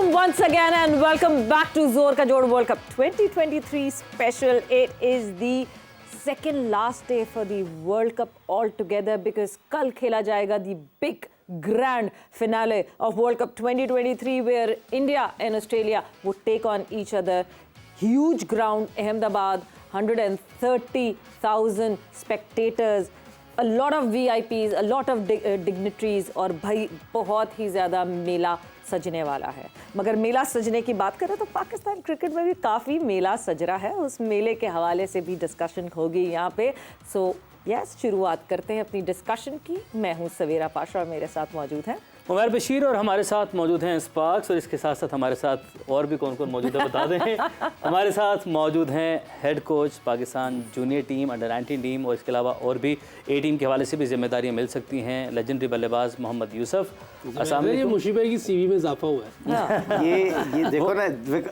Welcome once again and welcome back to Zor Ka Jod World Cup 2023 special. It is the second last day for the World Cup altogether because kal khela jayega the big grand finale of World Cup 2023 where India and Australia would take on each other. Huge ground, Ahmedabad, 130,000 spectators. A lot of VIPs, a lot of dignitaries और भाई बहुत ही ज़्यादा मेला सजने वाला है। मगर मेला सजने की बात करें तो पाकिस्तान क्रिकेट में भी काफ़ी मेला सज रहा है। उस मेले के हवाले से भी डिस्कशन होगी यहाँ पे। सो यस, शुरुआत करते हैं अपनी डिस्कशन की। मैं हूँ सवेरा पाशा और मेरे साथ मौजूद हैं उमर बशीर और हमारे साथ मौजूद हैं स्पार्क्स और इसके साथ साथ हमारे साथ और भी कौन कौन मौजूद है बता दें। हमारे साथ मौजूद हैं head coach Pakistan junior team, under 19 team और इसके अलावा और भी ए टीम के हवाले से भी जिम्मेदारियां मिल सकती हैं। लेजेंडरी बल्लेबाज मोहम्मद यूसुफ। ये मुशीबा की सीवी में इजाफा हुआ है। ये देखो ना,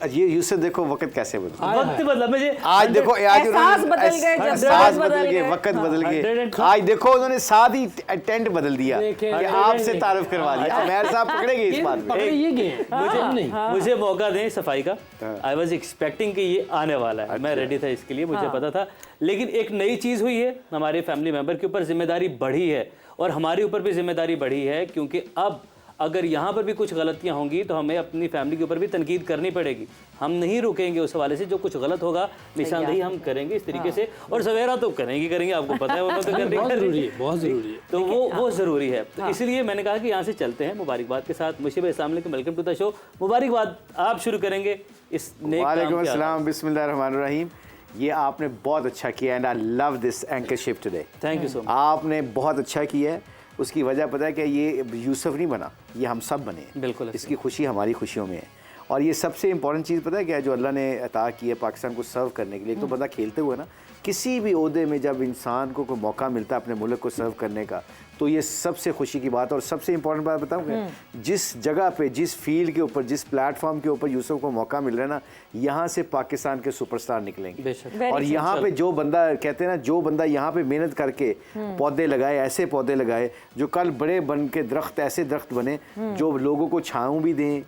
ये यूसुफ देखो वक्त कैसे बदला, वक्त बदला। मुझे आज देखो, आज एहसास बदल गए, एहसास बदल गए, वक्त बदल गए। आज देखो उन्होंने साथ ही टेंट बदल दिया कि आपसे तारुफ करवा दिया। मेहर साहब पकड़ेंगे इस बात में। मुझे मौका दें सफाई का। आई वॉज एक्सपेक्टिंग कि ये आने वाला है। मैं रेडी था इसके लिए, मुझे पता था। लेकिन एक नई चीज़ हुई है, हमारे फैमिली मेंबर के ऊपर जिम्मेदारी बढ़ी है और हमारे ऊपर भी जिम्मेदारी बढ़ी है क्योंकि अब अगर यहाँ पर भी कुछ गलतियाँ होंगी तो हमें अपनी फैमिली के ऊपर भी तनकीद करनी पड़ेगी। हम नहीं रुकेंगे उस हवाले से। जो कुछ गलत होगा निशानदेही हम करेंगे इस तरीके से। और सवेरा तो करेंगे, आपको पता है वो तो करनी जरूरी है, बहुत ज़रूरी है। तो वो ज़रूरी है। तो इसलिए मैंने कहा कि यहाँ से चलते हैं मुबारकबाद के साथ। मुशीब भाई, अस्सलाम वालेकुम, वेलकम टू द शो। मुबारकबाद, आप शुरू करेंगे इस नेक काम के। वालेकुम अस्सलाम, बिस्मिल्लाहिर्रहमानिर्रहीम। ये आपने बहुत अच्छा किया and I love this anchorship today. Thank you so much. आपने बहुत अच्छा किया है। उसकी वजह पता है कि ये यूसुफ नहीं बना, ये हम सब बने। बिल्कुल, इसकी खुशी हमारी खुशियों में है। और ये सबसे इंपॉर्टेंट चीज़ पता है क्या है, जो अल्लाह ने अता की है पाकिस्तान को सर्व करने के लिए। एक तो बंदा खेलते हुए ना, किसी भी ओहदे में जब इंसान को कोई मौका मिलता है अपने मुल्क को सर्व करने का, तो ये सबसे खुशी की बात। और सबसे इंपॉर्टेंट बात बताऊँ कि जिस जगह पे, जिस फील्ड के ऊपर, जिस प्लेटफॉर्म के ऊपर यूसुफ को मौका मिल रहा है ना, यहाँ से पाकिस्तान के सुपरस्टार निकलेंगे। और यहाँ पे जो बंदा कहते हैं ना, जो बंदा यहाँ पे मेहनत करके पौधे लगाए, ऐसे पौधे लगाए जो कल बड़े बन के दरख्त, ऐसे दरख्त बने जो लोगों को छाँव भी दें,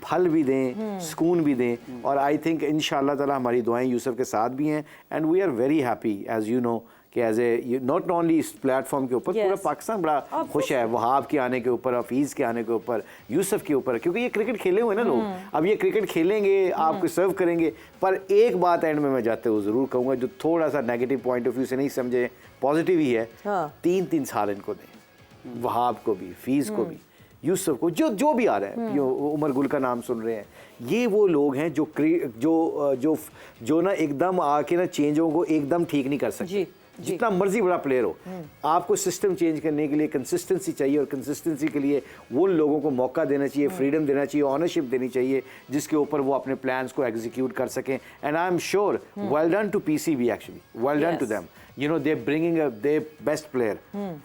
फल भी दें, सुकून भी दें। और आई थिंक इंशाअल्लाह ताला हमारी दुआएं यूसुफ के साथ भी हैं। And we are very happy as you know कि एज ए नॉट ओनली इस प्लेटफॉर्म के ऊपर पूरा पाकिस्तान बड़ा खुश है वहाब के आने के ऊपर, हफीज़ के आने के ऊपर, यूसुफ के ऊपर, क्योंकि ये क्रिकेट खेले हुए ना लोग। अब ये क्रिकेट खेलेंगे, आपको सर्व करेंगे। पर एक बात एंड में मैं जाते हुए ज़रूर कहूँगा, जो थोड़ा सा नेगेटिव पॉइंट ऑफ व्यू से नहीं समझे, पॉजिटिव ही है। 3-3 साल इनको दें, वहाब को भी, फीस को भी, यूसुफ को, जो भी आ रहा है, उमर गुल का नाम सुन रहे हैं। ये वो लोग हैं जो ना एकदम आके ना चेंजों को एकदम ठीक नहीं कर सकते। जितना मर्जी बड़ा प्लेयर हो, आपको सिस्टम चेंज करने के लिए कंसिस्टेंसी चाहिए। और कंसिस्टेंसी के लिए उन लोगों को मौका देना चाहिए, फ्रीडम देना चाहिए, ऑनरशिप देनी चाहिए, जिसके ऊपर वो अपने प्लान्स को एग्जीक्यूट कर सकें। And I am sure well done to PCB, actually well done to them. You know, they bringing they best player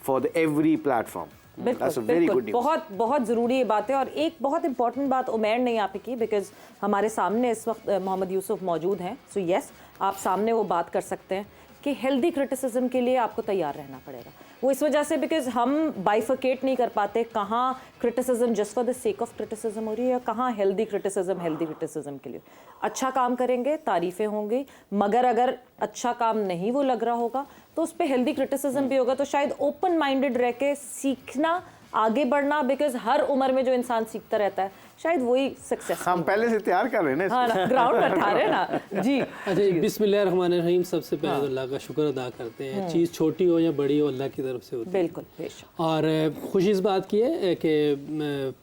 for the every platform. बिल्कुल, बहुत ज़रूरी बात है। और एक बहुत इंपॉर्टेंट बात उमैर ने यहाँ पे की, बिकॉज हमारे सामने इस वक्त मोहम्मद यूसुफ मौजूद हैं। सो यस, आप सामने वो बात कर सकते हैं कि हेल्दी क्रिटिसिज्म के लिए आपको तैयार रहना पड़ेगा। वो इस वजह से बिकॉज हम बाइफिकेट नहीं कर पाते कहाँ criticism just for the sake of criticism हो रही है, कहाँ हेल्दी क्रिटिसिज्म के लिए। अच्छा काम करेंगे, तारीफ़ें होंगी, मगर अगर अच्छा काम नहीं वो लग रहा होगा तो उस पर हेल्दी क्रिटिसिज्म भी होगा। तो शायद ओपन माइंडेड रह के सीखना, आगे बढ़ना, बिकॉज हर उम्र में जो इंसान सीखता रहता है शायद वही सक्सेस। हम पहले से तैयार कर रहे हैं ना, ग्राउंड बैठा रहे ना जी। अच्छा, बिस्मिल्लाहिर्रहमानिर्रहीम। सबसे पहले तो अल्लाह का शुक्र अदा करते हैं। चीज़ छोटी हो या बड़ी हो, अल्लाह की तरफ से होती है। बिल्कुल, बेशक। और खुशी इस बात की है कि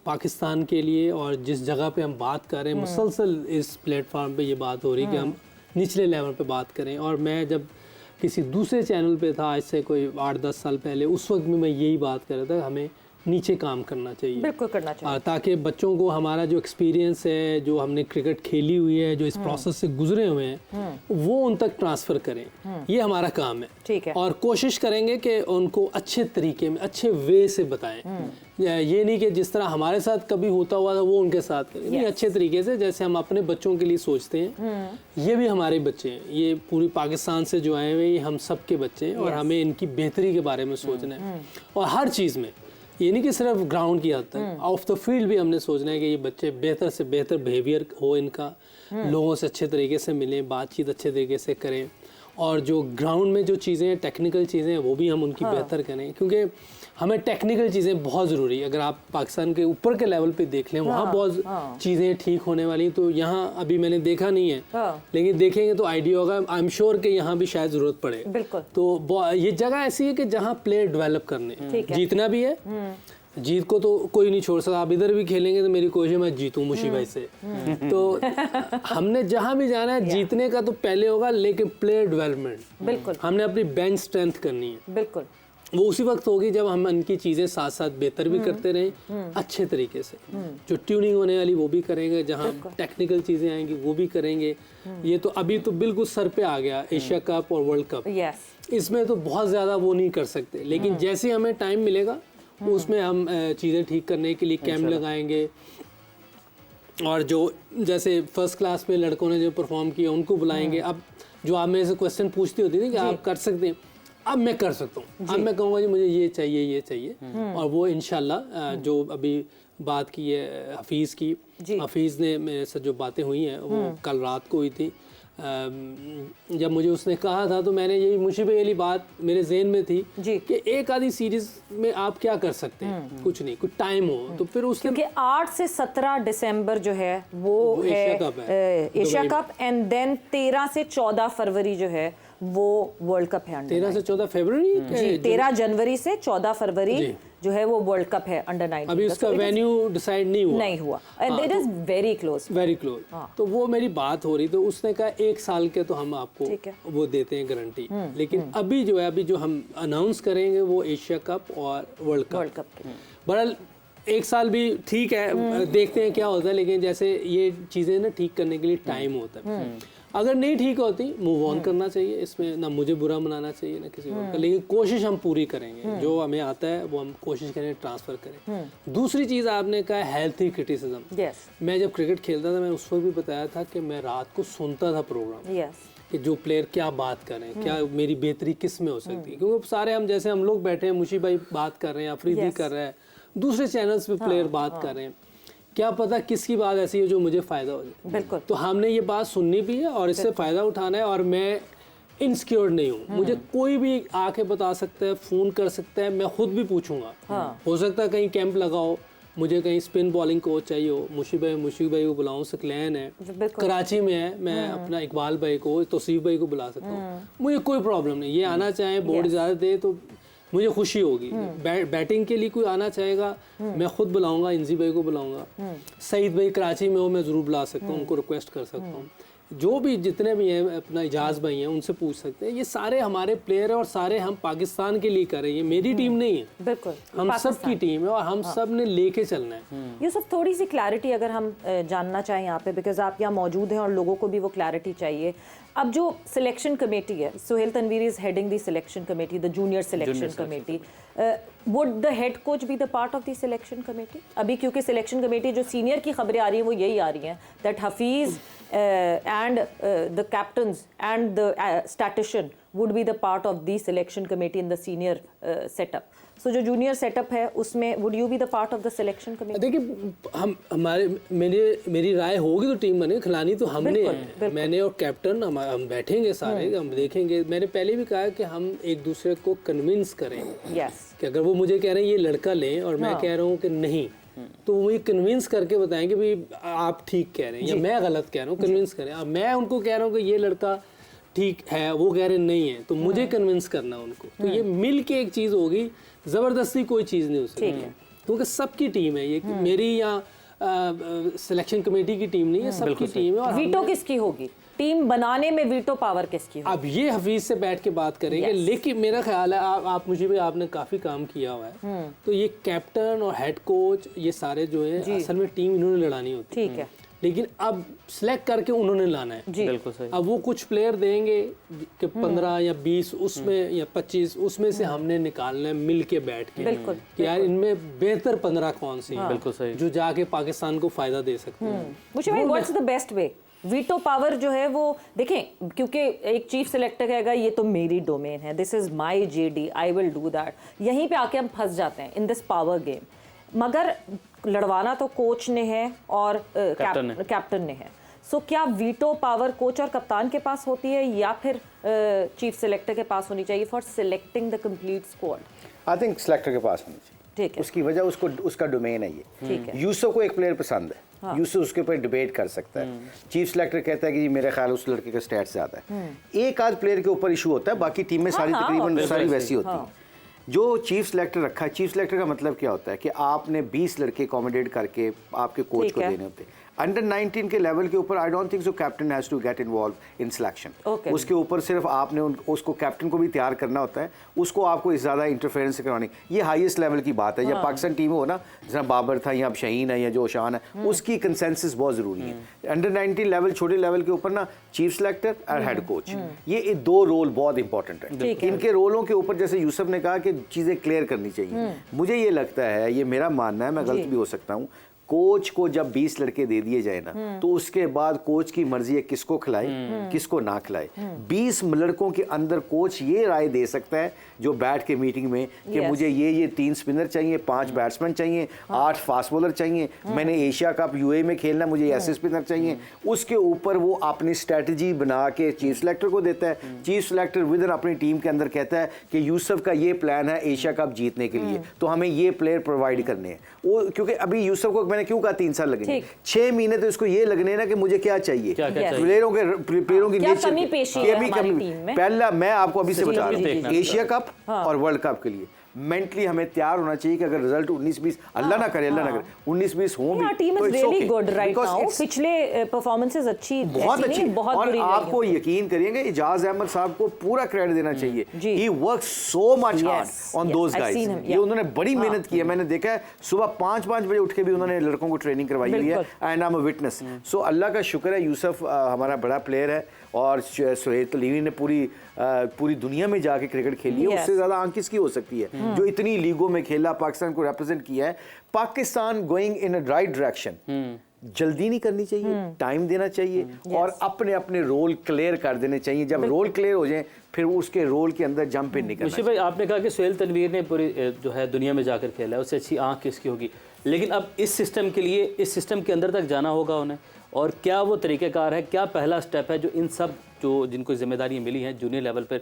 पाकिस्तान के लिए और जिस जगह पे हम बात कर रहे हैं, मुसलसल इस प्लेटफॉर्म पे ये बात हो रही है कि हम निचले लेवल पे बात करें। और मैं जब किसी दूसरे चैनल पे था आज से कोई 8-10 साल पहले, उस वक्त भी मैं यही बात कर रहा था, हमें नीचे काम करना चाहिए, बिल्कुल करना चाहिए, ताकि बच्चों को हमारा जो एक्सपीरियंस है, जो हमने क्रिकेट खेली हुई है, जो इस प्रोसेस से गुजरे हुए हैं, वो उन तक ट्रांसफ़र करें। ये हमारा काम है, ठीक है। और कोशिश करेंगे कि उनको अच्छे तरीके में, अच्छे वे से बताएं। ये नहीं कि जिस तरह हमारे साथ कभी होता हुआ था वो उनके साथ करें, नहीं, अच्छे तरीके से, जैसे हम अपने बच्चों के लिए सोचते हैं, ये भी हमारे बच्चे हैं, ये पूरी पाकिस्तान से जो आए हुए, ये हम सब के बच्चे हैं, और हमें इनकी बेहतरी के बारे में सोचना है। और हर चीज़ में ये नहीं कि सिर्फ ग्राउंड की हद तक, ऑफ द फील्ड भी हमने सोचना है कि ये बच्चे बेहतर से बेहतर बिहेवियर हो इनका, लोगों से अच्छे तरीके से मिलें, बातचीत अच्छे तरीके से करें, और जो ग्राउंड में जो चीज़ें हैं, टेक्निकल चीज़ें हैं, वो भी हम उनकी बेहतर करें, क्योंकि हमें टेक्निकल चीज़ें बहुत ज़रूरी है। अगर आप पाकिस्तान के ऊपर के लेवल पे देख लें, वहाँ बहुत चीज़ें ठीक होने वाली, तो यहाँ अभी मैंने देखा नहीं है, लेकिन देखेंगे तो आइडिया होगा। आई एम श्योर कि यहाँ भी शायद ज़रूरत पड़े। बिल्कुल। तो ये जगह ऐसी है कि जहाँ प्लेयर डेवलप करने, जीतना भी है, जीत को तो कोई नहीं छोड़ सकता। आप इधर भी खेलेंगे तो मेरी कोशिश मैं जीतूं मुशी भाई से। तो हमने जहां भी जाना है, जीतने का तो पहले होगा, लेकिन प्लेयर डेवलपमेंट, बिल्कुल, हमने अपनी बेंच स्ट्रेंथ करनी है। बिल्कुल, वो उसी वक्त होगी जब हम इनकी चीज़ें साथ साथ बेहतर भी करते रहें, अच्छे तरीके से। जो ट्यूनिंग होने वाली वो भी करेंगे, जहाँ टेक्निकल चीज़ें आएंगी वो भी करेंगे। ये तो अभी तो बिल्कुल सर पे आ गया एशिया कप और वर्ल्ड कप, इसमें तो बहुत ज़्यादा वो नहीं कर सकते, लेकिन जैसे हमें टाइम मिलेगा उसमें हम चीज़ें ठीक करने के लिए कैंप लगाएंगे, और जो जैसे फर्स्ट क्लास में लड़कों ने जो परफॉर्म किया उनको बुलाएंगे। अब जो आप मेरे से क्वेश्चन पूछती होती थी कि आप कर सकते हैं, अब मैं कर सकता हूँ। अब मैं कहूँगा जी मुझे ये चाहिए, और वो इंशाल्लाह जो अभी बात की है हफीज़ की, हफीज़ ने मेरे से जो बातें हुई हैं वो कल रात को हुई थी। जब मुझे उसने कहा था तो मैंने यही मुशीबे वाली बात मेरे जहन में थी कि एक आधी सीरीज में आप क्या कर सकते हैं, कुछ नहीं, कुछ टाइम हो। तो फिर उसने, क्योंकि 8 से 17 दिसंबर जो है वो है एशिया कप, एंड देन 13 से 14 फरवरी जो है वो वर्ल्ड कप है। 13 से 14 फरवरी, 13 जनवरी से 14 फरवरी जो है वो वर्ल्ड कप है अंडर 19। अभी उसका वेन्यू डिसाइड नहीं हुआ, and it is very close. तो वो मेरी बात हो रही, तो उसने कहा 1 साल के तो हम आपको वो देते हैं गारंटी, लेकिन अभी जो है, अभी जो हम अनाउंस करेंगे वो एशिया कप और वर्ल्ड कप। बहरहाल 1 साल भी ठीक है, देखते हैं क्या होता है, लेकिन जैसे ये चीज़ें ना ठीक करने के लिए टाइम होता है। अगर नहीं ठीक होती, मूव ऑन करना चाहिए, इसमें ना मुझे बुरा मनाना चाहिए ना किसी और का, लेकिन कोशिश हम पूरी करेंगे। जो हमें आता है वो हम कोशिश करें ट्रांसफ़र करें। दूसरी चीज़ आपने कहा हेल्थी क्रिटिसिज्म। मैं जब क्रिकेट खेलता था, मैं उस वक्त भी बताया था कि मैं रात को सुनता था प्रोग्राम, कि जो प्लेयर क्या बात कर रहे हैं, क्या मेरी बेहतरी किस में हो सकती है, क्योंकि सारे हम जैसे हम लोग बैठे हैं, मुशी भाई बात कर रहे हैं, अफरीदी कर रहा है, दूसरे चैनल्स पे प्लेयर बात कर रहे हैं, क्या पता किसकी बात ऐसी है जो मुझे फ़ायदा हो जाए। बिल्कुल। तो हमने ये बात सुननी भी है और इससे फ़ायदा उठाना है, और मैं इनसिक्योर नहीं हूँ। मुझे कोई भी आके बता सकता है, फ़ोन कर सकता है, मैं खुद भी पूछूंगा। हो सकता है कहीं कैंप लगाओ, मुझे कहीं स्पिन बॉलिंग कोच चाहिए हो, मुशी भाई को बुलाऊँ, सकलैन है, कराची में है, मैं अपना इकबाल भाई को, तौसीफ भाई को बुला सकता हूँ, मुझे कोई प्रॉब्लम नहीं। ये आना चाहे, बोर्ड इजाज़त दे तो मुझे खुशी होगी। बैटिंग के लिए कोई आना चाहेगा, मैं खुद बुलाऊंगा, इंजी भाई को बुलाऊंगा, सईद भाई कराची में हो, मैं ज़रूर बुला सकता हूँ, उनको रिक्वेस्ट कर सकता हूँ। जो भी जितने भी हैं, अपना इजाज़ भाई हैं, उनसे पूछ सकते हैं। ये सारे हमारे प्लेयर हैं और सारे हम पाकिस्तान के लिए कर रहे हैं, ये मेरी टीम नहीं है, बिल्कुल हम सब की टीम है और हम सब ने लेके चलना है। यूसुफ, थोड़ी सी क्लैरिटी अगर हम जानना चाहें यहाँ पे, बिकॉज आप यहाँ मौजूद हैं और लोगों को भी वो क्लैरिटी चाहिए। अब जो सिलेक्शन कमेटी है, Suhail Tanveeri is heading the selection committee, the junior selection committee, would the head coach be the part of the selection committee? अभी क्योंकि सिलेक्शन कमेटी जो सीनियर की खबरें आ रही हैं वो यही आ रही हैं that Hafeez and the captains and the statistician would be the part of the selection committee in the senior setup. So जो junior setup है उसमें would you be the part of the selection committee? देखिए, मेरी राय होगी तो team बने, खिलानी तो हमने है, मैंने और कैप्टन हम बैठेंगे सारे, हम देखेंगे। मैंने पहले भी कहा कि हम एक दूसरे को कन्विंस करेंगे कि अगर वो मुझे कह रहे हैं ये लड़का लें और मैं कह रहा हूँ कि नहीं, तो वो ये कन्विंस करके बताएंगे भाई आप ठीक कह रहे हैं या मैं गलत कह रहा हूँ, कन्विंस करें। अब मैं उनको कह रहा हूँ कि ये लड़का ठीक है, वो कह रहे नहीं है, तो मुझे कन्विंस करना उनको। तो ये मिल के एक चीज़ होगी, ज़बरदस्ती कोई चीज़ नहीं हो सकती, क्योंकि सबकी टीम है ये। मेरी यहाँ सिलेक्शन कमेटी की टीम नहीं है, सबकी टीम है। और वीटो किसकी होगी टीम बनाने में, वीटो पावर किसकी होगी? अब ये हफीज से बैठ के बात करेंगे, लेकिन मेरा ख्याल है आप मुझे भी, आपने काफ़ी काम किया हुआ है, तो ये कैप्टन और हेड कोच ये सारे जो है असल में टीम इन्होंने लड़ानी होती है, ठीक है, लेकिन अब सिलेक्ट करके उन्होंने लाना है। बिल्कुल सही। अब वो कुछ प्लेयर देंगे कि 15 या 20 उसमें या 25 उसमें से हमने निकालना है मिल के बैठ के, बिल्कुल, कि यार इनमें बेहतर 15 कौन सी है बिल्कुल सही, जो जाके पाकिस्तान को फायदा दे सकते हैं। मुझे what's the best way veto power जो है वो देखें, क्योंकि एक चीफ सेलेक्टर कहेगा ये तो मेरी डोमेन है, this is my JD, I will do that, यहीं पे आके हम फंस जाते हैं इन दिस पावर गेम। मगर लड़वाना तो कोच ने है और कैप्टन ने है। सो क्या वीटो पावर कोच और कप्तान के पास होती है या फिर चीफ सेलेक्टर के पास होनी चाहिए for selecting the complete squad? I think selector के पास होनी चाहिए। ठीक है, उसकी वजह उसको उसका डोमेन है ये। ठीक है। यूसुफ को एक प्लेयर पसंद है, हाँ। यूसुफ उसके ऊपर डिबेट कर सकता है। चीफ सेलेक्टर कहता है कि मेरे ख्याल उस लड़के का स्टैट्स ज़्यादा है। एक आध प्लेयर के ऊपर इशू होता है, बाकी टीम में सारी तकरीबन सारी वैसी होती है। जो चीफ सेलेक्टर रखा है, चीफ सेलेक्टर का मतलब क्या होता है कि आपने 20 लड़के अकोमोडेट करके आपके कोच को देने होते हैं। अंडर 19 के लेवल के ऊपर I don't think so captain has to get involve in selection. उसके ऊपर सिर्फ आपने उसको कैप्टन को भी तैयार करना होता है, उसको आपको ज़्यादा इंटरफेरेंस करवानी। ये हाईएस्ट लेवल की बात है। जब पाकिस्तान टीम हो ना, जैसा बाबर था या अब शहीन है या जो शान है, उसकी कंसेंसस बहुत ज़रूरी है। अंडर 19 लेवल, छोटे लेवल के ऊपर ना चीफ सेलेक्टर और हेड कोच, ये 2 रोल बहुत इंपॉर्टेंट है। इनके रोलों के ऊपर जैसे यूसुफ ने कहा कि चीज़ें क्लियर करनी चाहिए। मुझे ये लगता है, ये मेरा मानना है, मैं गलत भी हो सकता हूँ, कोच को जब 20 लड़के दे दिए जाए ना, तो उसके बाद कोच की मर्जी है किसको खिलाए किसको ना खिलाए। 20 लड़कों के अंदर कोच ये राय दे सकता है जो बैठ के मीटिंग में कि मुझे ये 3 स्पिनर चाहिए, 5 बैट्समैन चाहिए, 8 फास्ट बॉलर चाहिए, मैंने एशिया कप यूए में खेलना, मुझे ऐसे स्पिनर चाहिए। उसके ऊपर वो अपनी स्ट्रेटजी बना के चीफ सेलेक्टर को देता है। चीफ सेलेक्टर विद अपनी टीम के अंदर कहता है कि यूसुफ का ये प्लान है एशिया कप जीतने के लिए, तो हमें ये प्लेयर प्रोवाइड करने हैं। वो क्योंकि अभी यूसुफ को मैंने क्यों कहा 3 साल लगेंगे, 6 महीने तो इसको ये लगने ना कि मुझे क्या चाहिए, प्लेयरों की नेचर। पहला मैं आपको अभी से बता रहा हूँ, एशिया कप और वर्ल्ड कप के लिए मेंटली हमें तैयार होना चाहिए कि अगर रिजल्ट 19-20 अल्लाह ना करे 19-20 हो भी team is really good right now. पिछले परफॉर्मेंसेस अच्छी, बहुत अच्छी, और आपको यकीन करिएगा इजाज अहमद साहब को पूरा क्रेडिट देना चाहिए। He works so much hard on those guys. ये उन्होंने बड़ी मेहनत की है। मैंने देखा है सुबह 5-5 बजे उठ के भी उन्होंने लड़कों को ट्रेनिंग करवाई हुई है, and I am a witness. So अल्लाह का शुक्र है, यूसुफ हमारा बड़ा प्लेयर है और सुहेल तलीमी ने पूरी दुनिया में जाके क्रिकेट खेली है। उससे ज़्यादा आंख किसकी हो सकती है, जो इतनी लीगों में खेला, पाकिस्तान को रिप्रेजेंट किया है। Pakistan going in a right direction. जल्दी नहीं करनी चाहिए, टाइम देना चाहिए और अपने अपने रोल क्लियर कर देने चाहिए। जब रोल क्लियर हो जाए फिर उसके रोल के अंदर जंप इन नहीं करना चाहिए। भाई आपने कहा कि सुहेल तनवीर ने पूरी जो है दुनिया में जाकर खेला है, उससे अच्छी आंख किसकी होगी। लेकिन अब इस सिस्टम के लिए, इस सिस्टम के अंदर तक जाना होगा उन्हें, और क्या वो तरीक़ेकार है, क्या पहला स्टेप है जो इन सब जो जिनको जिम्मेदारियाँ मिली हैं जूनियर लेवल पर,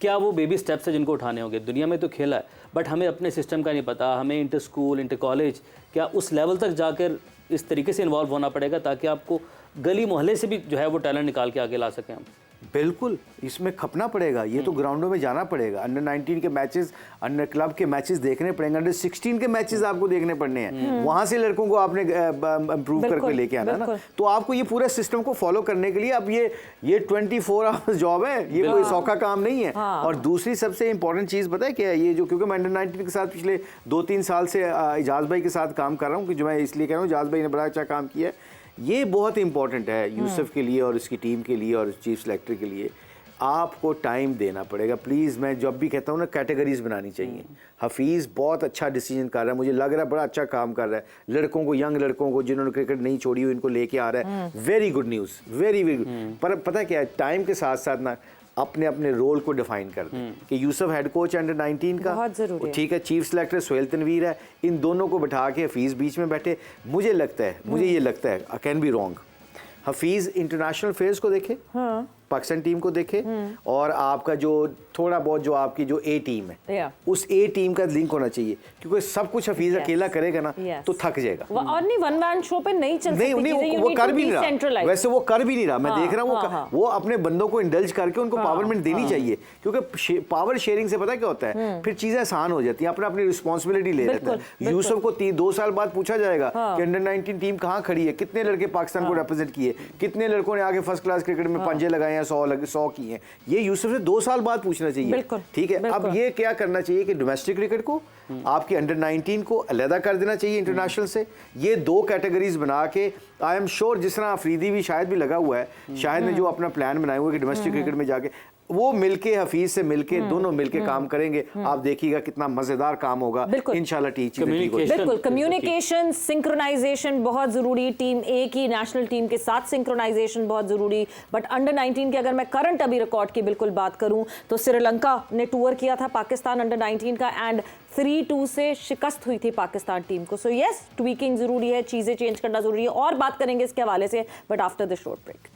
क्या वो बेबी स्टेप्स है जिनको उठाने होंगे। दुनिया में तो खेला है बट हमें अपने सिस्टम का नहीं पता, हमें इंटर स्कूल इंटर कॉलेज क्या उस लेवल तक जाकर इस तरीके से इन्वॉल्व होना पड़ेगा ताकि आपको गली मोहल्ले से भी जो है वो टैलेंट निकाल के आगे ला सकें हम। बिल्कुल, इसमें खपना पड़ेगा, ये तो ग्राउंडों में जाना पड़ेगा। अंडर 19 के मैचेस, अंडर क्लब के मैचेस देखने पड़ेंगे, अंडर 16 के मैचेस आपको देखने पड़ने हैं। वहां से लड़कों को आपने इम्प्रूव करके लेके आना ना, तो आपको ये पूरे सिस्टम को फॉलो करने के लिए अब ये 24 आवर्स जॉब है, ये कोई सौखा काम नहीं है। और दूसरी सबसे इंपॉर्टेंट चीज़ पता है क्या है, ये जो क्योंकि मैं अंडर 19 के साथ पिछले 2-3 साल से इजाज़ भाई के साथ काम कर रहा हूँ, कि जो मैं इसलिए कह रहा हूँ इजाज़ भाई ने बड़ा अच्छा काम किया है। ये बहुत इंपॉर्टेंट है यूसुफ के लिए और इसकी टीम के लिए और चीफ सेलेक्टर के लिए। आपको टाइम देना पड़ेगा प्लीज़। मैं जब भी कहता हूँ ना, कैटेगरीज बनानी चाहिए। हफीज़ बहुत अच्छा डिसीजन कर रहा है, मुझे लग रहा है बड़ा अच्छा काम कर रहा है। लड़कों को, यंग लड़कों को जिन्होंने क्रिकेट नहीं छोड़ी हुई, इनको लेके आ रहा है। Very good news, very very good. पर पता क्या है, टाइम के साथ साथ ना अपने अपने रोल को डिफाइन कर दें कि यूसुफ हेड कोच अंडर 19 का, ठीक है, चीफ सेलेक्टर सुहेल तनवीर है, इन दोनों को बैठा के हफीज़ बीच में बैठे। मुझे ये लगता है I can be wrong, Hafeez international affairs को देखे, पाकिस्तान टीम को देखे, और आपका जो थोड़ा बहुत जो आपकी जो ए टीम है उस ए टीम का लिंक होना चाहिए, क्योंकि सब कुछ हफीज़ अकेला करेगा ना तो थक जाएगा। और नहीं वन मैन शो पे नहीं चल सकती, नहीं वो कर भी नहीं रहा, वैसे वो कर भी नहीं रहा। मैं देख रहा हूँ वो अपने बंदों को इंडल्ज करके उनको पावरमेंट देनी चाहिए, क्योंकि पावर शेयरिंग से पता क्या होता है, फिर चीज़ें आसान हो जाती हैं, अपना अपनी रिस्पॉन्सिबिलिटी ले लेते हैं। यूसुफ को 2 साल बाद पूछा जाएगा कि अंडर 19 टीम कहाँ खड़ी है, कितने लड़के पाकिस्तान को रिप्रेजेंट किए, कितने लड़कों ने आगे फर्स्ट क्लास क्रिकेट में पंजे लगाए हैं, 100 की हैं। ये यूसुफ से 2 साल बाद पूछना चाहिए, ठीक है। अब ये क्या करना चाहिए कि डोमेस्टिक क्रिकेट को आपकी अंडर 19 को अलहदा कर देना चाहिए इंटरनेशनल से। ये 2 कैटेगरीज बना के, आई एम श्योर जिस तरह अफरीदी भी शायद भी लगा हुआ है, शायद ने जो अपना प्लान बनाया हुआ है कि डोमेस्टिक क्रिकेट में जाके वो मिलके हफीज से मिलके दोनों मिलके काम करेंगे, आप देखिएगा कितना मजेदार काम होगा इंशाल्लाह। बिल्कुल कम्युनिकेशन, सिंक्रोनाइजेशन बहुत जरूरी, टीम ए की नेशनल टीम के साथ सिंक्रोनाइजेशन बहुत जरूरी। बट अंडर 19 की अगर मैं करंट अभी रिकॉर्ड की बिल्कुल बात करूं तो श्रीलंका ने टूर किया था पाकिस्तान अंडर 19 का एंड 3-2 से शिकस्त हुई थी पाकिस्तान टीम को। सो यस, ट्वीकिंग जरूरी है, चीजें चेंज करना जरूरी है, और बात करेंगे इसके हवाले से but after the short break.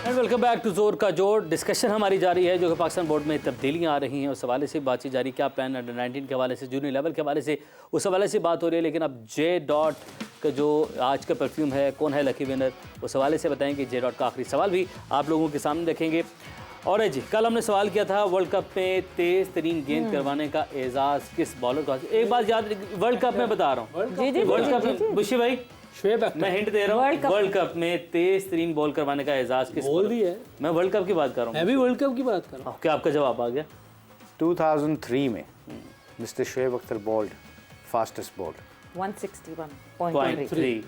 Welcome back to जोर का जोर। डिस्कशन हमारी जारी है जो कि पाकिस्तान बोर्ड में तब्दीलियां आ रही हैं, उस हवाले से बातचीत जारी, क्या प्लान अंडर 19 के हवाले से, जूनियर लेवल के हवाले से, उस हवाले से बात हो रही है। लेकिन अब जे डॉट का जो आज का परफ्यूम है, कौन है लकी विनर, उस हवाले से बताएंगे। जे डॉट का आखिरी सवाल भी आप लोगों के सामने रखेंगे। और जी कल हमने सवाल किया था वर्ल्ड कप में तेज तरीन गेंद करवाने का एजाज़ किस बॉलर को। एक बात याद, वर्ल्ड कप में बता रहा हूँ, वर्ल्ड कप में बुशी भाई मैं हिंट दे रहा हूँ, वर्ल्ड कप में तेज तरीन बॉल करवाने का एजाज किस बॉल दी है। मैं वर्ल्ड कप की बात कर रहा हूँ, मैं भी वर्ल्ड कप की बात कर रहा हूँ। क्या आपका जवाब आ गया? 2003 में mister Shoaib Akhtar bowled fastest ball 161.3।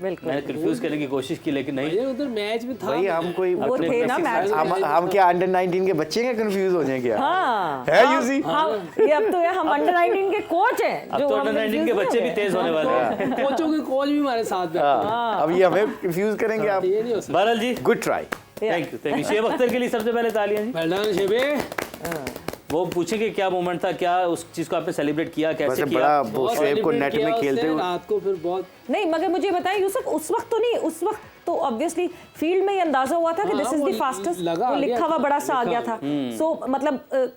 बिल्कुल मैंने कंफ्यूज करने की कोशिश की लेकिन नहीं, उधर मैच में था भाई। हम कोई वो थे ना मैच, हम क्या अंडर 19 के बच्चे हैं कंफ्यूज हो जाएंगे? हाँ है यूजी ये अब तो हम अंडर 19 के कोच हैं, अब तो अंडर 19 के बच्चे भी तेज होने वाले हैं। कोचों के कोच भी हमारे साथ हैं। अब ये हमें कंफ्यूज करेंगे आप। ये नहीं हो सकता। बहरहाल जी good try, thank you. Shoaib Akhtar के लिए सबसे पहले तालियां जी। Well done शेबे। वो पूछेंगे क्या मोमेंट था, क्या उस चीज को आपने सेलिब्रेट किया, कैसे किया? बड़ा शोएब को नेट में खेलते हुए रात को फिर बहुत नहीं, मगर मुझे बताएं यूसुफ, उस वक्त तो नहीं, उस वक्त तो ऑब्वियसली फील्ड में ये अंदाजा हुआ था कि दिस इज द फास्टेस्ट, वो लिखा हुआ बड़ा सा आ गया था। सो मतलब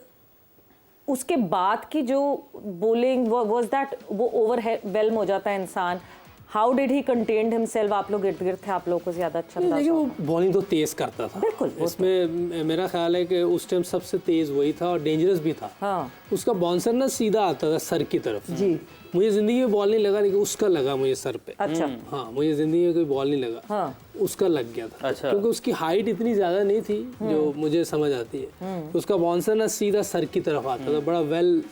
उसके बाद की जो बॉलिंग वाज दैट, वो ओवरवेल्म हो जाता है इंसान। How did he contained himself? आप लोग इर्द गिर्द थे, आप लोगों को ज्यादा अच्छा देखिए वो बॉलिंग तो तेज करता था बिल्कुल। इसमें मेरा ख्याल है कि उस टाइम सबसे तेज वही था और डेंजरस भी था। हाँ। उसका बाउंसर ना सीधा आता था सर की तरफ जी। मुझे जिंदगी में बॉल नहीं लगा, लेकिन उसका लगा मुझे सर पे। अच्छा। हाँ, मुझे जिंदगी में कोई बॉल नहीं लगा। हाँ। उसका लग गया था। अच्छा। क्योंकि उसकी हाइट इतनी ज्यादा नहीं थी जो मुझे समझ आती है। उसका बाउंसर ना सीधा सर की तरफ आता था, बड़ा वेल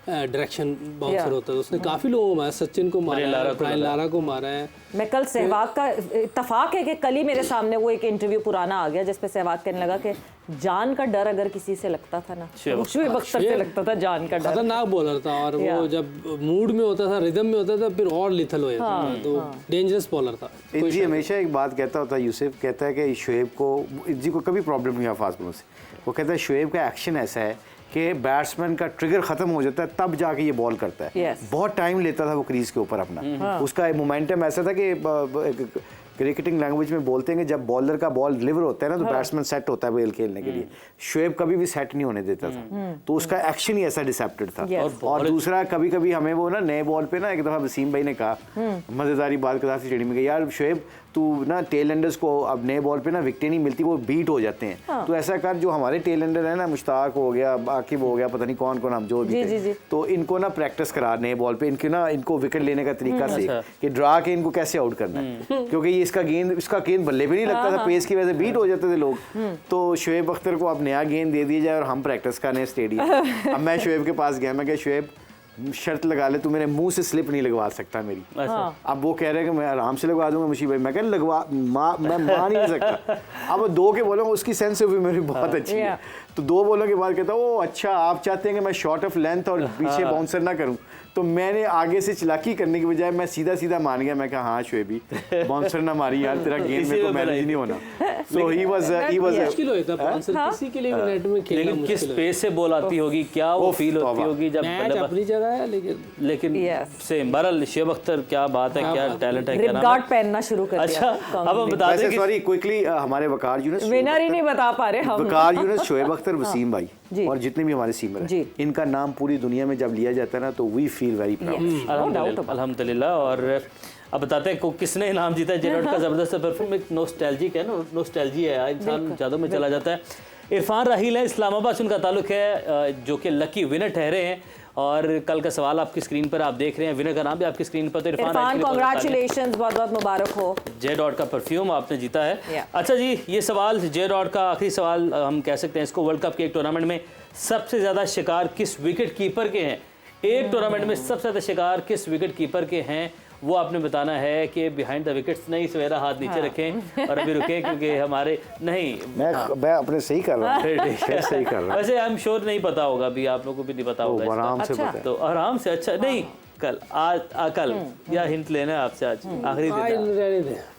डायरेक्शन बाउंसर होता है। उसने काफी लोगों को मारा, सचिन को मारा है, ब्रायन लारा को मारा है। मैं कल सहवाग का इत्तेफाक है कि कल ही मेरे सामने वो एक इंटरव्यू पुराना आ गया जिसपे सहवाग कहने लगा कि जान का डर अगर किसी से लगता था ना, शोएब अख्तर से लगता था जान का डर। खतरनाक बॉलर था और वो जब मूड में होता था, रिदम में होता था, फिर और लिथल हो जाता था। तो डेंजरस बॉलर था। जी हमेशा एक बात कहता होता है, यूसुफ कहता है कि शोएब को, जी को कभी प्रॉब्लम नहीं हुआ फास्ट बॉलर से। वो कहता है शोएब का एक्शन ऐसा है कि बैट्समैन का ट्रिगर खत्म हो जाता है तब जाके ये बॉल करता है। बहुत टाइम लेता था वो क्रीज के ऊपर अपना। उसका मोमेंटम ऐसा था कि क्रिकेटिंग लैंग्वेज में बोलते हैं कि जब बॉलर का बॉल डिलीवर होता है ना तो बैट्समैन सेट होता है बॉल खेलने के लिए। शोएब कभी भी सेट नहीं होने देता था, तो उसका एक्शन ही ऐसा डिसेप्टेड था। और दूसरा कभी कभी हमें वो ना नए बॉल पे ना एक दफा वसीम भाई ने कहा, मजेदारी बात कदाफी स्टेडियम में, यार शोएब तू ना टेल एंडर्स को अब नए बॉल पे ना विकेटें नहीं मिलती, वो बीट हो जाते हैं। हाँ। तो ऐसा कर, जो हमारे टेल एंडर है ना, मुश्ताक हो गया, आकिब हो गया, पता नहीं कौन कौन हम जो भी थे, तो इनको ना प्रैक्टिस करा नए बॉल पे, इनको विकेट लेने का तरीका से कि ड्रा के इनको कैसे आउट करना है, क्योंकि ये इसका गेंद बल्ले पे नहीं लगता था, पेस की वजह से बीट हो जाते थे लोग। तो शोएब अख्तर को अब नया गेंद दे दिया जाए और हम प्रैक्टिस करने स्टेडियम। अब मैं शोएब के पास गया, मैं क्या शोएब शर्त लगा ले, तू मेरे मुंह से स्लिप नहीं लगवा सकता मेरी। अब वो कह रहे हैं कि मैं आराम से लगवा दूंगा मुशी भाई। मैं कह लगवा मैं मान नहीं सकता। अब 2 के बोलों उसकी सेंस भी मेरी बहुत अच्छी है, तो 2 बॉलों के बाद कहता ओ अच्छा आप चाहते हैं कि मैं शॉर्ट ऑफ लेंथ और पीछे बाउंसर ना करूं, तो मैंने आगे से चलाकी करने की बजाय मैं सीधा सीधा मान गया। मैं कहा हाँ शोएबी बाउंसर ना मारी यार, तेरा गेंद में को मैनेज नहीं होना। सो ही वाज मुश्किल होता बाउंसर किसी के लिए नेट में खेलना। लेकिन किस पेस से बॉल आती होगी, क्या वो फील होती होगी जब मैच अपनी जगह है, लेकिन सेम। बहरहाल शोएब अख्तर क्या बात है, क्या टैलेंट है, क्या नाम गार्ड पहनना शुरू कर दिया। अच्छा अब हम बता दें कि सॉरी क्विकली हमारे वकार यूनुस विनर ही नहीं बता पा रहे हम। वकार यूनुस, शोएब अख्तर, वसीम भाई और जितने भी हमारे सीमर हैं, इनका नाम पूरी दुनिया में जब लिया जाता है ना तो वी फील वेरी प्राउड। अल्हम्दुलिल्लाह। और अब बताते हैं किसने इनाम जीता है। जे डॉट का ज़बरदस्त परफ्यूम एक नोस्टैल्जिक है ना, नोस्टैल्जी है, इंसान यादों में चला जाता है। इरफान राहील है, इस्लामाबाद से उनका ताल्लुक है, जो कि लकी विनर ठहरे हैं। और कल का सवाल आपकी स्क्रीन पर आप देख रहे हैं, विनर का नाम भी आपकी स्क्रीन पर। तो इरफान कांग्रेचुलेशंस, बहुत बहुत मुबारक हो। जे डॉट का परफ्यूम आपने जीता है। अच्छा जी, ये सवाल जे डॉट का आखिरी सवाल हम कह सकते हैं इसको, वर्ल्ड कप के एक टूर्नामेंट में सबसे ज़्यादा शिकार किस विकेट कीपर के हैं? एक टूर्नामेंट में सबसे ज़्यादा शिकार किस विकेट कीपर के हैं? वो आपने बताना है कि बिहाइंड द विकेट्स नहीं सवेरा हाथ नीचे रखें और अभी रुकें क्योंकि हमारे नहीं मैं अपने सही कर रहा हूँ। सही कर रहा हूँ। वैसे आई एम श्योर नहीं पता होगा, अभी आप लोगों को भी नहीं पता होगा इसका। आराम से पता है। तो आराम से अच्छा नहीं कल आज कल या हिंट लेना है आपसे आज आखिरी दिन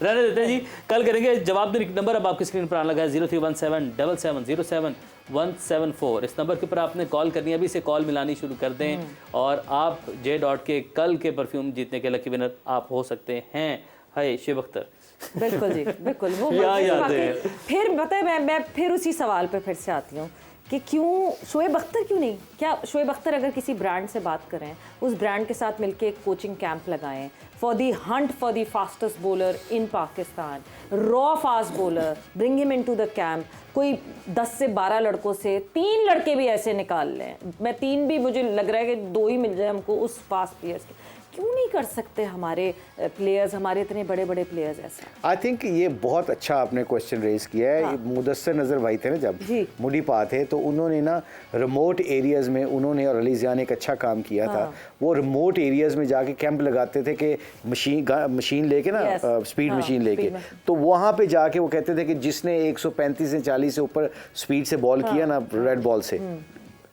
रहने देते हैं जी, कल करेंगे। जवाब देने का नंबर अब आपकी स्क्रीन पर आने लगा है 031777077174। इस नंबर के ऊपर आपने कॉल करनी है, अभी से कॉल मिलानी शुरू कर दें और आप J.Dot के कल के परफ्यूम जीतने के लकी विनर आप हो सकते हैं। हाय शुएब अख्तर। बिल्कुल जी, बिल्कुल। वो क्या याद है? फिर पता है मैं फिर उसी सवाल पे फिर से आती हूँ कि क्यों शुएब अख्तर क्यों नहीं? क्या शुएब अख्तर अगर किसी ब्रांड से बात करें, उस ब्रांड के साथ मिलके एक कोचिंग कैंप लगाएं for the Hunt for the fastest bowler in Pakistan, raw fast bowler, bring him into the camp. कोई 10 से 12 लड़कों से 3 लड़के भी ऐसे निकाल लें, मैं 3 भी मुझे लग रहा है कि 2 ही मिल जाए हमको उस फास्ट प्लेयर्स के। क्यों नहीं कर सकते हमारे प्लेयर्स, हमारे इतने बड़े बड़े प्लेयर्स ऐसा? आई थिंक ये बहुत अच्छा आपने क्वेश्चन रेज किया है। हाँ। मुदस्सर नज़र भाई थे ना जब जी। मुडी पा थे, तो उन्होंने ना रिमोट एरियाज़ में उन्होंने और अली ज़िया ने एक अच्छा काम किया था। वो रिमोट एरियाज़ में जाके कैंप लगाते थे कि मशीन लेके ना स्पीड मशीन लेके, तो वहाँ पे जाके वो कहते थे कि जिसने 135 से 40 से ऊपर स्पीड से बॉल किया ना रेड बॉल से,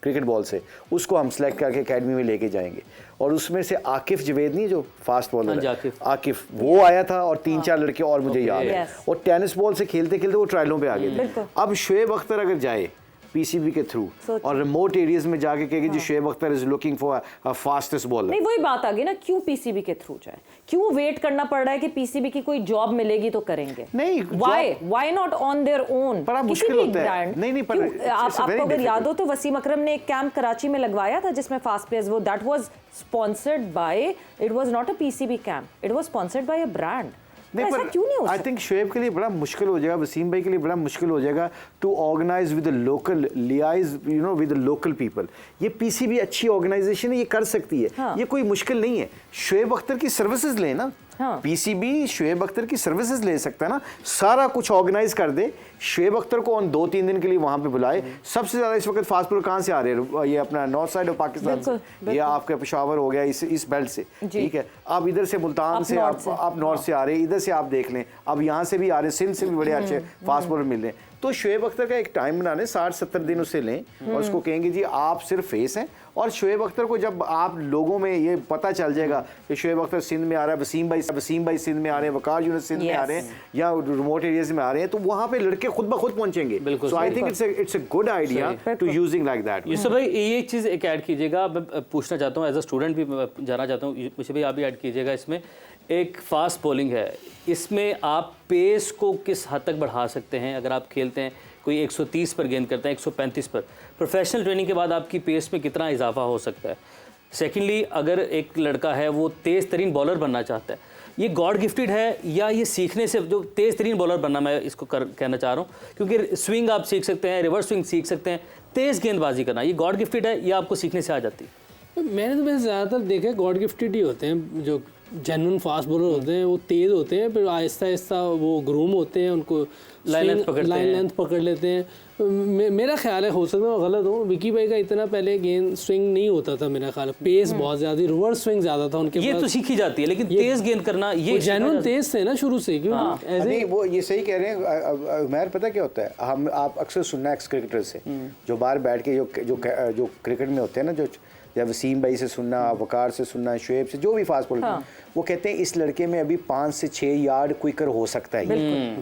क्रिकेट बॉल से, उसको हम सेलेक्ट करके एकेडमी में लेके जाएंगे। और उसमें से आकिफ जवेद नहीं जो फास्ट बॉलर है, आकिफ वो आया था और 3-4 लड़के और मुझे याद है। और टेनिस बॉल से खेलते खेलते वो ट्रायलों पे आ गए थे। अब शुएब अख्तर अगर जाए पीसीबी के थ्रू और रिमोट एरियाज में जाके कहेगी जी Shoaib Akhtar is looking for a fastest bowler, नहीं वही बात आ गई ना, क्यों पीसीबी के थ्रू जाए? क्यों वेट करना पड़ रहा है कि पीसीबी की कोई जॉब मिलेगी तो करेंगे? नहीं, why not on their own? बड़ा मुश्किल होता है। नहीं पर आपको अगर याद हो तो वसीम अकरम ने एक कैंप कराची में लगवाया था जिसमें फास्ट प्लेयर्स, वो that was sponsored by, it was not a PCB camp, it was sponsored by a brand. नहीं पर क्यों नहीं हो आई थिंक शुएब के लिए बड़ा मुश्किल हो जाएगा, वसीम भाई के लिए बड़ा मुश्किल हो जाएगा to organise with the local liaise you know with the local people. ये पीसीबी अच्छी ऑर्गेनाइजेशन है, ये कर सकती है। हाँ। ये कोई मुश्किल नहीं है। शुएब अख्तर की सर्विसेज ले ना, हाँ। पीसीबी शुएब अख्तर की सर्विसेज ले सकता है ना, सारा कुछ ऑर्गेनाइज कर दे। शुएब अख्तर को 2-3 दिन के लिए वहां पे बुलाए। सबसे ज्यादा इस वक्त फास्ट बॉलर कहां से आ रहे हैं? ये अपना नॉर्थ साइड ऑफ पाकिस्तान से, ये आपका पेशावर हो गया इस बेल्ट से, ठीक है। आप इधर से मुल्तान से आप नॉर्थ से आ रहे हैं, इधर से आप देख लें, अब यहाँ से भी आ रहे हैं, सिंध से भी बड़े अच्छे फास्ट बॉलर मिल रहे हैं। तो शुएब अख्तर का एक टाइम बनाने 60-70 दिन उससे लें और उसको कहेंगे जी आप सिर्फ फेस हैं। और शुएब अख्तर को जब आप लोगों में ये पता चल जाएगा कि शुएब अख्तर सिंध में आ रहा है, वसीम भाई सिंध में आ रहे हैं, वकार यूनुस सिंध में आ रहे हैं या रिमोट एरियाज में आ रहे हैं, तो वहाँ पे लड़के खुद ब खुद पहुंचेंगे। So I think it's a good idea to using like that. Yusuf भाई ये चीज़ एक ऐड कीजिएगा, मैं पूछना चाहता हूँ एज अ स्टूडेंट भी जानना चाहता हूँ, मुझे भी आप भी ऐड कीजिएगा इसमें। एक फास्ट बॉलिंग है, इसमें आप पेस को किस हद तक बढ़ा सकते हैं? अगर आप खेलते हैं कोई 130 पर गेंद करते हैं, 135 पर, प्रोफेशनल ट्रेनिंग के बाद आपकी पेस में कितना इजाफा हो सकता है? सेकेंडली, अगर एक लड़का है वो तेज़ तरीन बॉलर बनना चाहता है, ये गॉड गिफ्टेड है या ये सीखने से, जो तेज़ तरीन बॉलर बनना मैं इसको कहना चाह रहा हूँ, क्योंकि स्विंग आप सीख सकते हैं, रिवर्स स्विंग सीख सकते हैं, तेज़ गेंदबाजी करना ये गॉड गिफ्टेड है या आपको सीखने से आ जाती है? मैंने तो वैसे ज़्यादातर देखा है गॉड गिफ्टेड ही होते हैं। जो जेन्युइन फास्ट बॉलर होते हैं वो तेज़ होते हैं, फिर आहिस्ता आहिस्ता वो ग्रूम होते हैं, उनको लाइन लेंथ पकड़ लेते हैं। मेरा ख्याल है, हो सकता है मैं गलत हूँ, विकी भाई का इतना पहले गेंद स्विंग नहीं होता था मेरा ख्याल, पेस बहुत ज़्यादा, रिवर्स स्विंग ज़्यादा था उनके। ये तो सीखी जाती है, लेकिन तेज़ गेंद करना ये जेन्युइन तेज़ थे ना शुरू से, क्यों नहीं वो ये सही कह रहे हैं उमैर। पता क्या होता है, आप अक्सर सुनना एक्स क्रिकेटर से जो बाहर बैठ के जो क्रिकेट में होते हैं ना, जो या वसीम भाई से सुनना, वकार से सुनना, शुएब से, जो भी फास्ट बॉलर, वो कहते हैं इस लड़के में अभी 5 से 6 यार्ड क्विकर हो सकता है।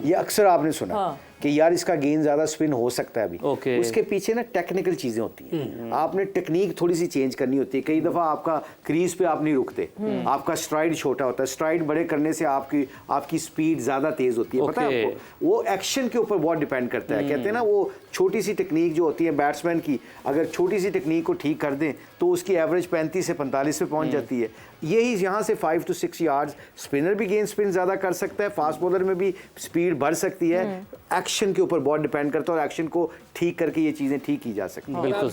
ये अक्सर आपने सुना कि यार इसका गेंद ज्यादा स्पिन हो सकता है अभी। उसके पीछे ना टेक्निकल चीजें होती हैं, आपने टेक्निक थोड़ी सी चेंज करनी होती है। कई दफा आपका क्रीज पे आप नहीं रुकते, आपका स्ट्राइड छोटा होता है, स्ट्राइड बड़े करने से आपकी स्पीड ज्यादा तेज होती है। पता है आपको, वो एक्शन के ऊपर बहुत डिपेंड करता है। कहते हैं ना वो छोटी सी टेक्निक जो होती है बैट्समैन की, अगर छोटी सी टेक्निक को ठीक कर दें तो उसकी एवरेज 35 से 45 पे पहुंच जाती है। यही यहाँ से 5 to 6 यार्ड्स, स्पिनर भी गेंद स्पिन ज्यादा कर सकता है, फास्ट बॉलर में भी स्पीड बढ़ सकती है। एक्शन के ऊपर बहुत डिपेंड करता है और एक्शन को ठीक करके ये चीजें ठीक की जा सकती हैं। बिल्कुल।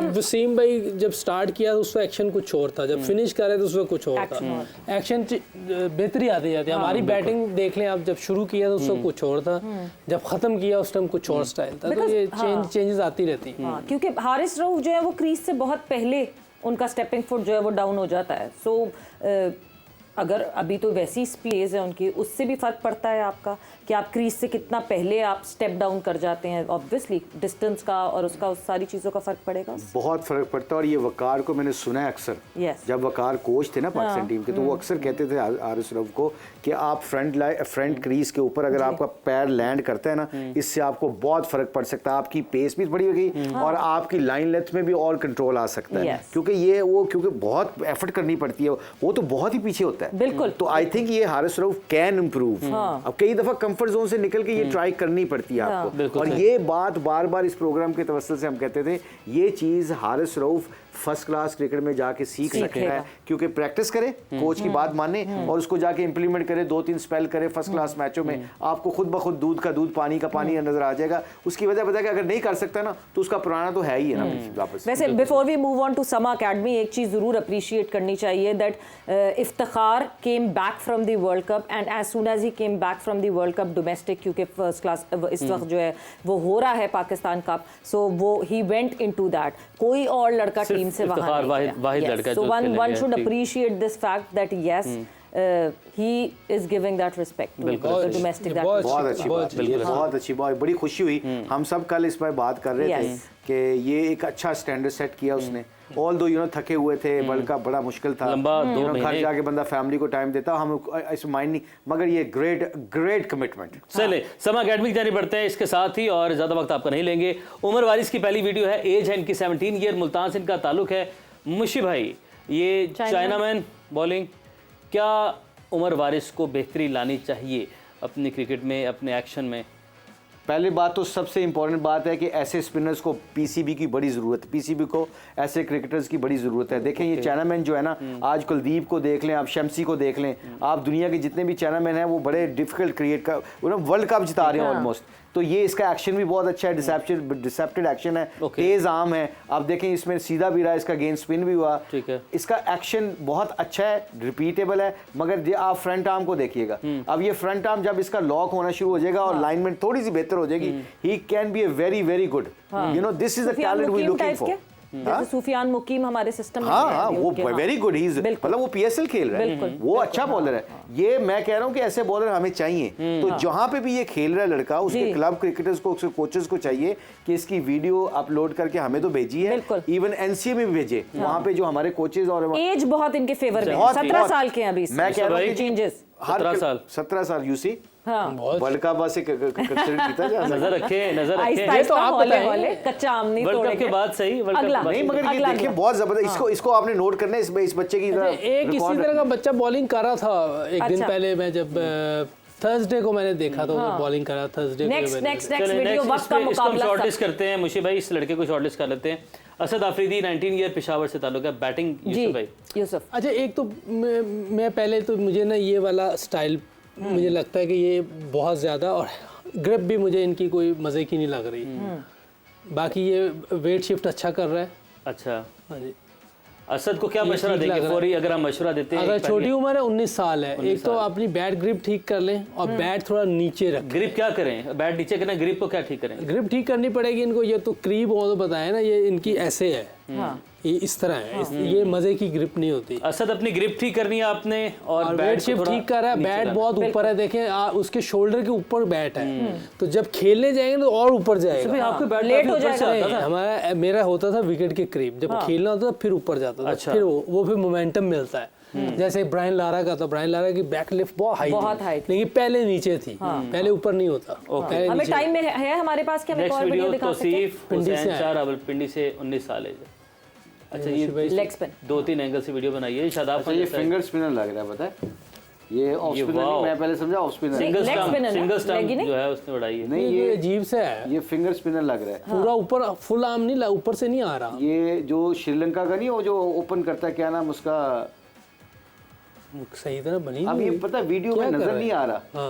वसीम भाई जब स्टार्ट किया तो उसका एक्शन कुछ और था, जब फिनिश कर रहे तो उसका कुछ और था। एक्शन बेहतरी आती जाती है। हमारी बैटिंग देख लें आप, जब शुरू किया तो उसका कुछ और था, जब खत्म किया उस टाइम कुछ और स्टाइल था। तो ये चेंजेस आती रहती हैं, क्योंकि हारिस रऊफ जो है वो क्रीज से बहुत पहले उनका स्टेपिंग फुट जो है वो डाउन हो जाता है। सो अगर अभी तो वैसी स्पेस है उनकी, उससे भी फर्क पड़ता है आपका कि आप क्रीज से कितना पहले आप स्टेप डाउन कर जाते हैं? ऑब्वियसली डिस्टेंस का और उसका उस सारी चीज़ों का फर्क पड़ेगा। बहुत फर्क पड़ता है। और ये वकार को मैंने सुना है अक्सर, जब वकार कोच थे ना पाकिस्तान टीम के, तो वो अक्सर कहते थे हारिस रऊफ को कि आप फ्रंट क्रीज के ऊपर अगर आपका पैर लैंड करता है ना, इससे आपको बहुत फर्क पड़ सकता है। आपकी पेस भी बड़ी हो गई और आपकी लाइन लेंथ में भी और कंट्रोल आ सकता है, क्योंकि बहुत एफर्ट करनी पड़ती है, वो तो बहुत ही पीछे होता है। बिल्कुल। तो आई थिंक ये हारिस रऊफ कैन इम्प्रूव। अब कई दफा कंफर्ट जोन से निकल के ये ट्राई करनी पड़ती है आपको, और ये बात बार बार इस प्रोग्राम के तवस्सुल से हम कहते थे, ये चीज Haris Rauf first class cricket में जाके सीख सकता है, क्योंकि प्रैक्टिस करे, कोच की बात माने और उसको जाके इंप्लीमेंट करे, 2-3 स्पेल करे फर्स्ट क्लास मैचों में, आपको खुद ब खुद दूध का दूध पानी का पानी नजर आ जाएगा। उसकी वजह बता कि अगर नहीं कर सकता ना, तो उसका पुराना तो है ही है ना वापस। वैसे before we move on to Samaa academy, एक चीज़ ज़रूर अप्रिशिएट करनी चाहिए that Iftikhar came back from the world cup, and as soon as he came back from the world cup domestic, क्योंकि फर्स्ट क्लास इस वक्त जो है वो हो रहा है पाकिस्तान कप, सो वो ही वेंट इनटू दैट। कोई और लड़का टीम से वहां वाहिद लड़का, so one should appreciate this fact that yes he is giving that respect to the domestic, that बहुत अच्छी बात, बहुत अच्छी बात, बड़ी खुशी हुई। हम सब कल इस पर बात कर रहे थे कि ये एक अच्छा स्टैंडर्ड सेट किया उसने, ऑल दो थके हुए थे, वर्ल्ड कप बड़ा मुश्किल था, घर जाके बंदा फैमिली को टाइम देता, हम इस माइंड नहीं, मगर ये ग्रेट कमिटमेंट। चले समा अकेडमी की जाने बढ़ते हैं इसके साथ ही, और ज़्यादा वक्त आपका नहीं लेंगे। उमर वारिस की पहली वीडियो है, एज है इनकी 17 ईयर, मुल्तान से इनका ताल्लुक है। मुशी भाई, ये चाइनामैन बॉलिंग, क्या उमर वारिस को बेहतरी लानी चाहिए अपनी क्रिकेट में, अपने एक्शन में? पहली बात तो सबसे इंपॉर्टेंट बात है कि ऐसे स्पिनर्स को पीसीबी की बड़ी ज़रूरत है, पीसीबी को ऐसे क्रिकेटर्स की बड़ी ज़रूरत है। देखें ये चाइनामैन जो है ना, आज कुलदीप को देख लें, आप शम्सी को देख लें, आप दुनिया के जितने भी चाइनामैन हैं वो बड़े डिफिकल्ट क्रिएट का वर्ल्ड कप जिता रहे हैं ऑलमोस्ट। तो ये इसका एक्शन भी बहुत अच्छा है, डिसेप्टेड एक्शन है, तेज आर्म है। आप देखें इसमें सीधा भी रहा, इसका गेंद स्पिन भी हुआ, ठीक है। इसका एक्शन बहुत अच्छा है, रिपीटेबल है। मगर आप फ्रंट आर्म को देखिएगा, अब ये फ्रंट आर्म जब इसका लॉक होना शुरू हो जाएगा और लाइनमेंट थोड़ी सी बेहतर हो जाएगी, he can be a very good, you know, this is the talent we looking for. जैसे सुफियान मुकीम हमारे सिस्टम में हाँ, वो वेरी गुड, ही मतलब वो पीएसएल खेल रहा है, वो अच्छा बॉलर है। ये मैं कह रहा हूँ कि ऐसे बॉलर हमें चाहिए। तो जहां पे भी ये खेल रहा है लड़का, उसके क्लब क्रिकेटर्स को, उसके कोचेस को चाहिए कि इसकी वीडियो अपलोड करके हमें तो भेजी है, इवन एनसीए में भी भेजे, वहां पे जो हमारे कोचेस और एज बहुत इनके फेवर में, 17 साल के हैं अभी। मैं कह रहा हूँ चेंजेस 17 साल यूसी वर्ल्ड कप से कंसीडर किया जा नजर रखे ये तो आप बताएं, कच्चा आम नहीं वर्ल्ड कप के बाद सही, वर्ल्ड कप नहीं, मगर ये देखिए बहुत जबरदस्त, इसको आपने नोट करना है, इस बच्चे की एक इसी तरह का बच्चा बॉलिंग कर रहा था एक दिन पहले, मैं जब थर्सडे को मैंने देखा तो बॉलिंग करा थर्सडे। नेक्स्ट वीडियो वक्त का मुकाबला शॉर्टलिस्ट करते हैं। मुशी भाई, इस लड़के को शॉर्टलिस्ट कर लेते हैं। असद आफरीदी, 19 ईयर, पेशावर से ताल्लुक है, बैटिंग यूसुफ भाई। यूसुफ, अच्छा, एक तो मैं पहले तो मुझे ना ये वाला स्टाइल मुझे लगता है कि ये बहुत ज़्यादा, और ग्रिप भी मुझे इनकी कोई मज़े की नहीं लग रही। बाकी ये वेट शिफ्ट अच्छा कर रहा है। अच्छा, हाँ जी। असद को क्या मशवरा देंगे फौरी, अगर हम मशवरा देते हैं? अगर छोटी उम्र है, 19 साल है, एक तो अपनी बैट ग्रिप ठीक कर लें और बैट थोड़ा नीचे रखें। ग्रिप क्या करें? बैट नीचे करें, ग्रिप को क्या ठीक करें? ग्रिप ठीक करनी पड़ेगी इनको। ये तो क्रीप हो तो बताया ना, ये इनकी ऐसे है, ये इस तरह है, ये मजे की ग्रिप नहीं होती। असद, अपनी ग्रिप ठीक करनी है आपने, और बैट शिफ्ट ठीक कर रहा है। बैट बहुत ऊपर है, देखें उसके शोल्डर के ऊपर बैट है, तो जब खेलने जाएंगे तो और ऊपर जाएगा। आपको बैट लेट हो जाएगा। मेरा होता था विकेट के करीब, जब खेलना होता था फिर ऊपर जाता था। फिर वो फिर मोमेंटम मिलता है। जैसे ब्रायन लारा का था, ब्रायन लारा की बैक लिफ्ट बहुत हाई थी, लेकिन पहले नीचे थी, पहले ऊपर नहीं होता। हमें टाइम में है हमारे पास, क्या नेक्स्ट वीडियो तौसीफ हुसैन शाह रावलपिंडी से 19 साल है। अच्छा, ये लेग स्पिन 2-3 एंगल से वीडियो बनाइए। शादाब, ये फिंगर स्पिनर लग रहा है, पता है? ये ऑफ स्पिनर नहीं, मैं पहले समझा ऑफ स्पिनर, सिंगल स्टंप जो है उसने उड़ाई है। नहीं, ये अजीब से है, ये फिंगर स्पिनर लग रहा है। पूरा ऊपर फुल आर्म नहीं, ऊपर से नहीं आ रहा। ये जो श्रीलंका का नहीं, वो जो ओपन करता है, क्या नाम उसका, सही तरह बनी। अब ये पता वीडियो में नजर नहीं आ रहा,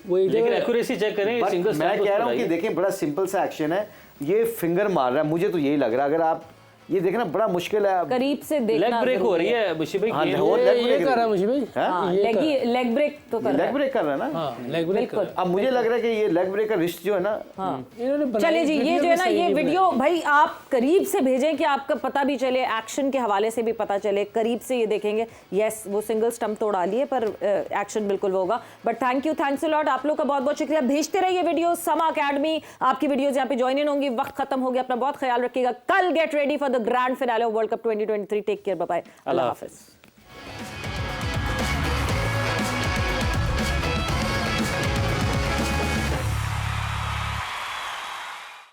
लेकिन एक्यूरेसी चेक करें। सिंगल मैं कह रहा हूँ कि देखें, बड़ा सिंपल सा एक्शन है, ये फिंगर मार रहा है, मुझे तो यही लग रहा है। अगर आप ये देखना बड़ा मुश्किल है। करीब से देखना लेग ब्रेक हो रही है मुशी भाई। हाँ, गेंद वो ये leg break कर रहा है मुझे भाई। लेग ब्रेक तो कर रहा लेग है। ब्रेक कर रहा है ना। हाँ लेग ब्रेक कर बिल्कुल। अब मुझे लग रहा है कि ये लेग ब्रेक का रिस्ट जो है ना, इन्होंने बनाई चलिए जी, ये वीडियो जो है भी ना सही ये नहीं वीडियो भाई आप करीब से भेजें कि आपका पता भी चले, एक्शन के हवाले से भी पता चले, करीब से ये देखेंगे। यस वो सिंगल स्टंप तोड़ा लिए पर एक्शन बिल्कुल वो होगा। But thank you, thanks a lot, आप लोग का बहुत बहुत शुक्रिया। भेजते रहिए वीडियो, समा अकेडमी आपकी वीडियोस यहाँ पे ज्वाइन इन होंगी। वक्त खत्म हो गया, अपना बहुत ख्याल रखिएगा। कल get ready for the grand finale of world cup 2023। Take care, bye bye, अल्लाह हाफिज।